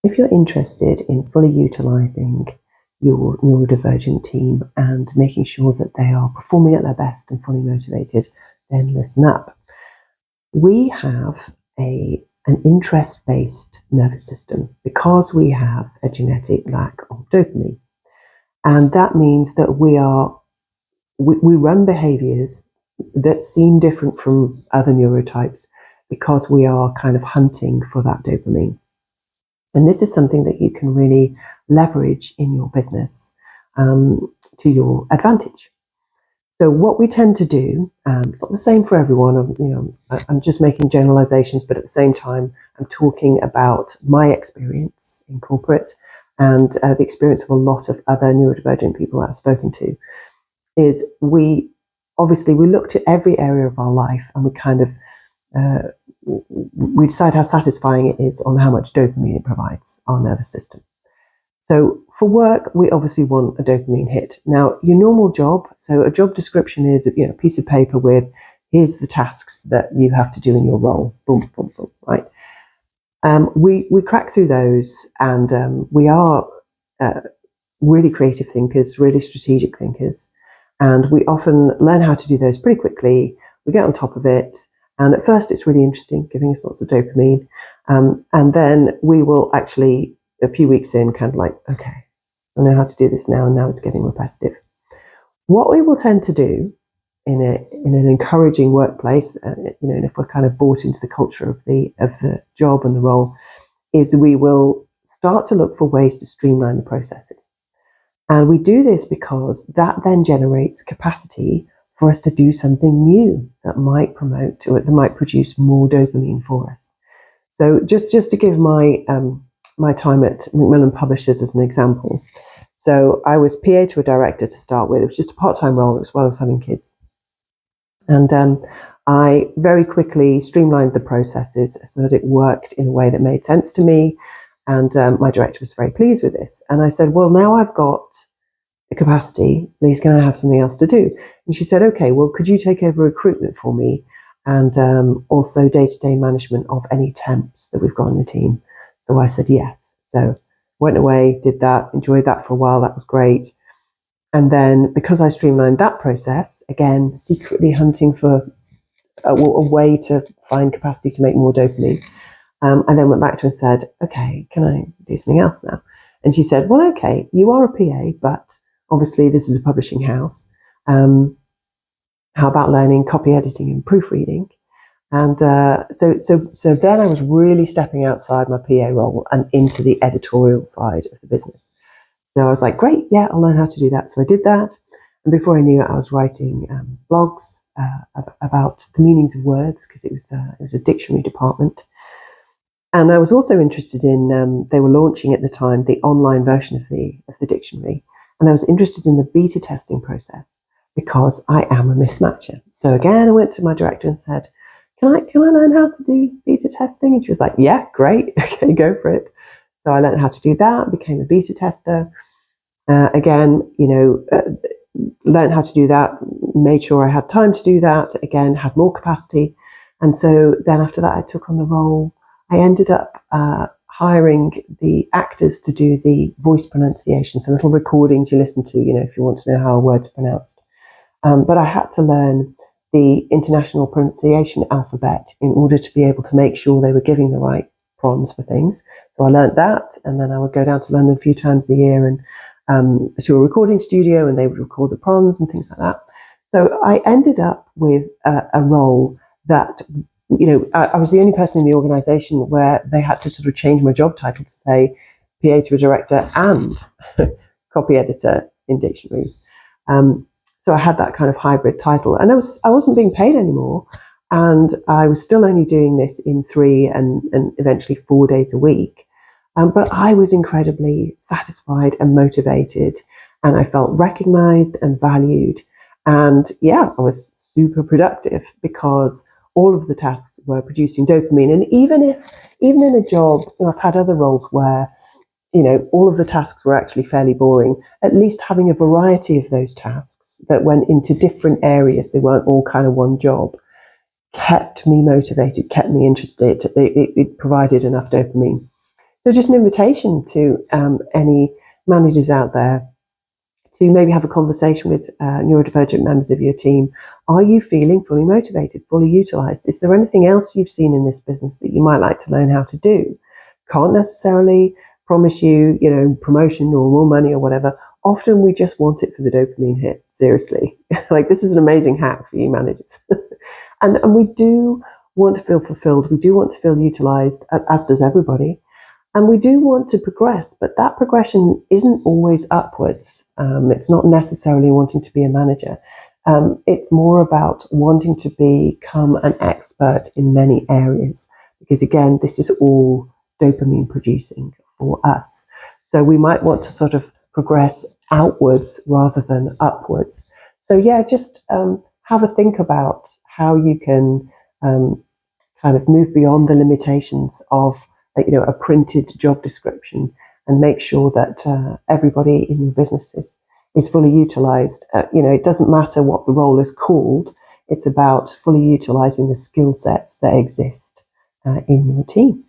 if you're interested in fully utilising your neurodivergent team and making sure that they are performing at their best and fully motivated, then listen up. We have an interest-based nervous system because we have a genetic lack of dopamine. And that means that we run behaviors that seem different from other neurotypes because we are kind of hunting for that dopamine. And this is something that you can really leverage in your business to your advantage. So what we tend to do, it's not the same for everyone. I'm just making generalizations, but at the same time, I'm talking about my experience in corporate and the experience of a lot of other neurodivergent people that I've spoken to, is we looked at every area of our life and we kind of, we decide how satisfying it is on how much dopamine it provides our nervous system. So for work, we obviously want a dopamine hit. Now, your normal job, so a job description is a piece of paper with, here's the tasks that you have to do in your role, boom, boom, boom, right? We crack through those, and we are really creative thinkers, really strategic thinkers, and we often learn how to do those pretty quickly. We get on top of it, and at first it's really interesting, giving us lots of dopamine, and then we will actually, a few weeks in, kind of like, okay, I know how to do this now, and now it's getting repetitive. What we will tend to do in an encouraging workplace, and if we're kind of bought into the culture of the job and the role, is we will start to look for ways to streamline the processes. And we do this because that then generates capacity for us to do something new that might promote, or that might produce more dopamine for us. So just to give my time at Macmillan Publishers as an example. So I was PA to a director to start with. It was just a part-time role. It was while I was having kids. And I very quickly streamlined the processes so that it worked in a way that made sense to me. And my director was very pleased with this. And I said, well, now I've got the capacity, Lee's going to have something else to do. And she said, okay, well, could you take over recruitment for me? And also day-to-day management of any temps that we've got in the team. So I said yes. So went away, did that, enjoyed that for a while. That was great. And then because I streamlined that process, again, secretly hunting for a way to find capacity to make more dopamine, I then went back to her and said, okay, can I do something else now? And she said, well, okay, you are a PA, but obviously this is a publishing house. How about learning copy editing and proofreading? And so then I was really stepping outside my PA role and into the editorial side of the business. So I was like, great, yeah, I'll learn how to do that. So I did that. And before I knew it, I was writing blogs about the meanings of words, because it was a dictionary department. And I was also interested in, they were launching at the time the online version of the dictionary. And I was interested in the beta testing process because I am a mismatcher. So again, I went to my director and said, can I learn how to do beta testing? And she was like, yeah, great. Okay, go for it. So I learned how to do that, became a beta tester. Again, learned how to do that, made sure I had time to do that, again, had more capacity. And so then after that, I took on the role. I ended up hiring the actors to do the voice pronunciation, so little recordings you listen to, if you want to know how a word's pronounced. But I had to learn the international pronunciation alphabet in order to be able to make sure they were giving the right prons for things. So I learned that, and then I would go down to London a few times a year and to a recording studio, and they would record the prons and things like that. So I ended up with a role that, I was the only person in the organisation where they had to sort of change my job title to say PA to a director and copy editor in dictionaries. So I had that kind of hybrid title, and I wasn't being paid anymore, and I was still only doing this in 3 and eventually 4 days a week. But I was incredibly satisfied and motivated, and I felt recognised and valued. And yeah, I was super productive because all of the tasks were producing dopamine. And even in a job, I've had other roles where all of the tasks were actually fairly boring. At least having a variety of those tasks that went into different areas, they weren't all kind of one job, kept me motivated, kept me interested. It provided enough dopamine. So just an invitation to any managers out there to maybe have a conversation with neurodivergent members of your team. Are you feeling fully motivated, fully utilized? Is there anything else you've seen in this business that you might like to learn how to do? Can't necessarily promise you, promotion or more money or whatever. Often we just want it for the dopamine hit, seriously. Like, this is an amazing hack for you managers. and we do want to feel fulfilled. We do want to feel utilized, as does everybody. And we do want to progress, but that progression isn't always upwards. It's not necessarily wanting to be a manager. It's more about wanting to become an expert in many areas, because again, this is all dopamine producing for us. So we might want to sort of progress outwards rather than upwards. So yeah, just have a think about how you can kind of move beyond the limitations of a printed job description, and make sure that everybody in your business is fully utilized. It doesn't matter what the role is called. It's about fully utilizing the skill sets that exist in your team.